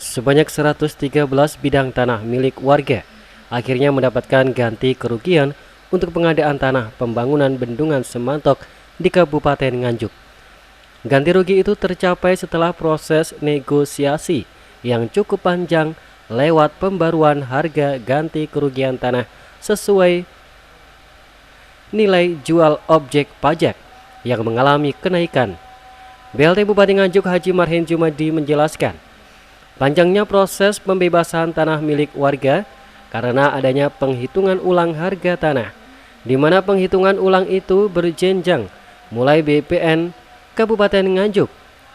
Sebanyak 113 bidang tanah milik warga akhirnya mendapatkan ganti kerugian untuk pengadaan tanah pembangunan bendungan Semantok di Kabupaten Nganjuk. Ganti rugi itu tercapai setelah proses negosiasi yang cukup panjang lewat pembaruan harga ganti kerugian tanah sesuai nilai jual objek pajak yang mengalami kenaikan. BLT Bupati Nganjuk Haji Marhen Jumadi menjelaskan, panjangnya proses pembebasan tanah milik warga karena adanya penghitungan ulang harga tanah, di mana penghitungan ulang itu berjenjang mulai BPN Kabupaten Nganjuk,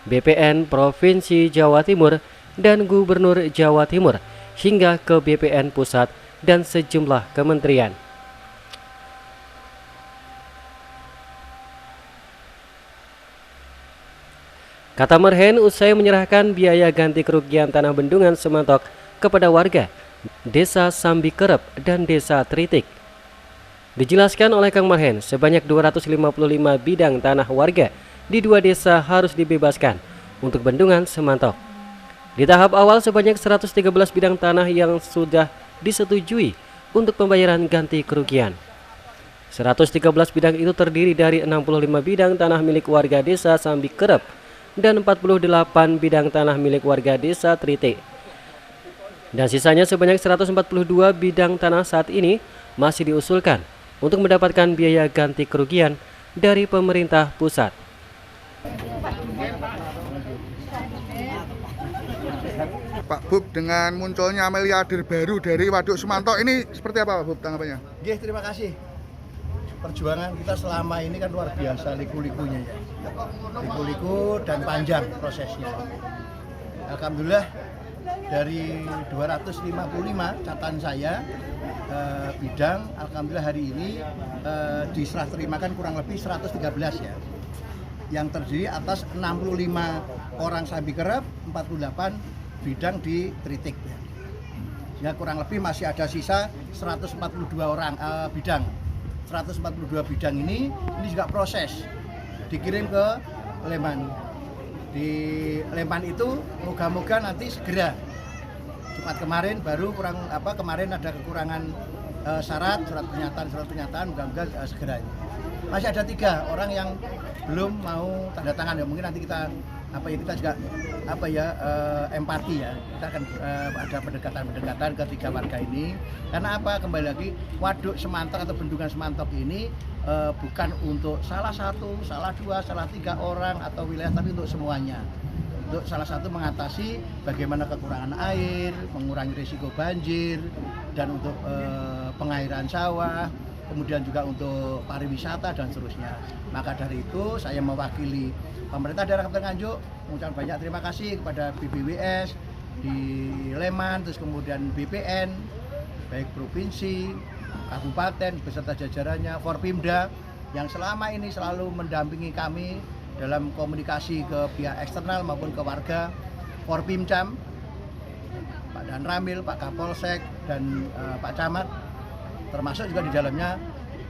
BPN Provinsi Jawa Timur, dan Gubernur Jawa Timur, hingga ke BPN Pusat dan sejumlah kementerian. Kata Marhen usai menyerahkan biaya ganti kerugian tanah bendungan Semantok kepada warga Desa Sambikerep dan Desa Tritik. Dijelaskan oleh Kang Marhen, sebanyak 255 bidang tanah warga di 2 desa harus dibebaskan untuk bendungan Semantok. Di tahap awal sebanyak 113 bidang tanah yang sudah disetujui untuk pembayaran ganti kerugian. 113 bidang itu terdiri dari 65 bidang tanah milik warga Desa Sambikerep dan 48 bidang tanah milik warga Desa Trite. Dan sisanya sebanyak 142 bidang tanah saat ini masih diusulkan untuk mendapatkan biaya ganti kerugian dari pemerintah pusat. Pak Bub, dengan munculnya miliarder baru dari Waduk Semantok ini seperti apa Pak Bub tanggapannya? Oke, terima kasih. Perjuangan kita selama ini kan luar biasa, liku-likunya ya. Liku-liku dan panjang prosesnya. Alhamdulillah dari 255 catatan saya bidang, alhamdulillah hari ini diserah terimakan kurang lebih 113 ya. Yang terdiri atas 65 orang Sambikerep, 48 bidang di Tritik ya. Ya kurang lebih masih ada sisa 142 orang bidang. 142 bidang ini juga proses dikirim ke Leman. Di Leman itu moga-moga nanti segera. Jumat kemarin baru kemarin ada kekurangan surat pernyataan moga-moga segera. Masih ada 3 orang yang belum mau tanda tangan ya, mungkin nanti kita juga empati ya, kita akan ada pendekatan ke 3 warga ini, karena kembali lagi Waduk Semantok atau Bendungan Semantok ini bukan untuk salah 1, salah 2, salah 3 orang atau wilayah, tapi untuk semuanya. Untuk salah satu mengatasi bagaimana kekurangan air, mengurangi risiko banjir, dan untuk pengairan sawah, kemudian juga untuk pariwisata dan seterusnya. Maka dari itu saya mewakili pemerintah daerah Kabupaten Nganjuk mengucapkan banyak terima kasih kepada BBWS di Leman, terus kemudian BPN, baik provinsi, kabupaten beserta jajarannya, Forpimda yang selama ini selalu mendampingi kami dalam komunikasi ke pihak eksternal maupun ke warga, Forpimcam, Pak Dan Ramil, Pak Kapolsek, dan Pak Camat, termasuk juga di dalamnya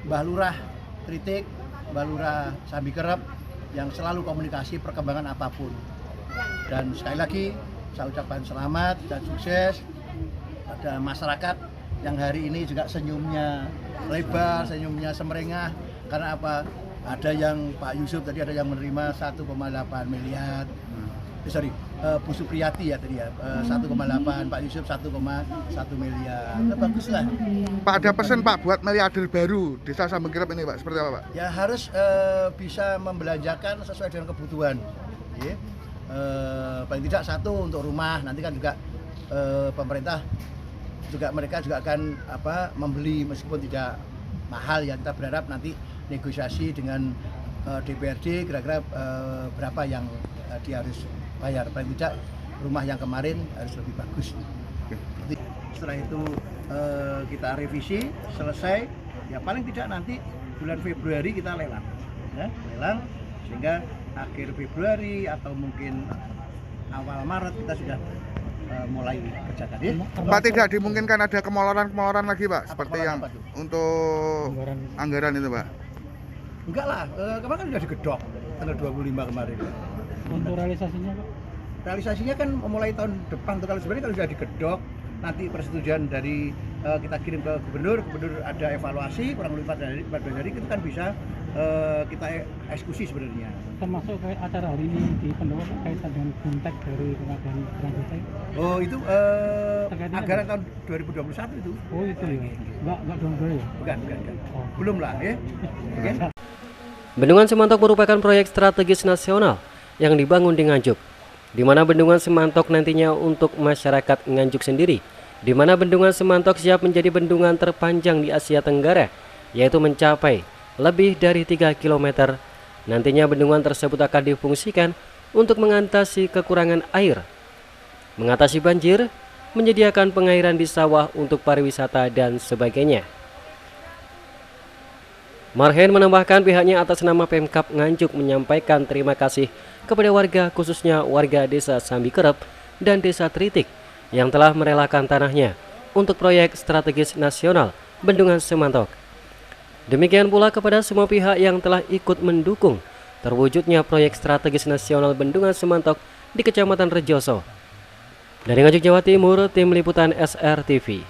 Mbah Lurah Tritik, Mbah Lurah Sambikerep yang selalu komunikasi perkembangan apapun. Dan sekali lagi saya ucapkan selamat dan sukses pada masyarakat yang hari ini juga senyumnya lebar, senyumnya semerengah, karena ada yang Pak Yusuf tadi ada yang menerima 1,8 miliar. Bu Supriyati ya tadi ya, 1,8, Pak Yusuf 1,1 miliar. Baguslah. Pak, ada pesan Pak buat miliarder baru Desa Sambikerep ini Pak, seperti apa Pak? Ya harus bisa membelanjakan sesuai dengan kebutuhan. Ya. Paling tidak 1 untuk rumah, nanti kan juga pemerintah mereka juga akan membeli meskipun tidak mahal ya. Kita berharap nanti negosiasi dengan DPRD kira-kira berapa yang dia harus bayar. Paling tidak rumah yang kemarin harus lebih bagus. Setelah itu kita revisi, selesai ya, paling tidak nanti bulan Februari kita lelang ya, sehingga akhir Februari atau mungkin awal Maret kita sudah mulai kerjakan ya. Pak, tidak dimungkinkan ada kemoloran lagi Pak, seperti yang untuk anggaran itu Pak? Enggak lah, kemarin kan sudah digedok tanggal 25 kemarin. Untuk realisasinya Pak? Realisasinya kan mulai tahun depan tuh, kalau sebenarnya kalau sudah digedok, nanti persetujuan dari kita kirim ke gubernur ada evaluasi kurang lebih 14 hari itu kan bisa kita eksekusi sebenarnya. Termasuk kayak acara hari ini di Pendopo kaitan dengan kontak dari Pemadam Kurang Desa. Oh itu Terkaitnya anggaran tahun 2021 itu. Oh itu ya? Enggak dong ya? Bukan. Oh. Belum lah ya. Oke. Bendungan Semantok merupakan proyek strategis nasional yang dibangun di Nganjuk, di mana Bendungan Semantok nantinya untuk masyarakat Nganjuk sendiri, di mana Bendungan Semantok siap menjadi bendungan terpanjang di Asia Tenggara, yaitu mencapai lebih dari 3 km. Nantinya bendungan tersebut akan difungsikan untuk mengatasi kekurangan air, mengatasi banjir, menyediakan pengairan di sawah untuk pariwisata dan sebagainya. Marhen menambahkan pihaknya atas nama Pemkab Nganjuk menyampaikan terima kasih kepada warga, khususnya warga Desa Sambikerep dan Desa Tritik yang telah merelakan tanahnya untuk proyek strategis nasional Bendungan Semantok. Demikian pula kepada semua pihak yang telah ikut mendukung terwujudnya proyek strategis nasional Bendungan Semantok di Kecamatan Rejoso. Dari Nganjuk, Jawa Timur, Tim Liputan SRTV.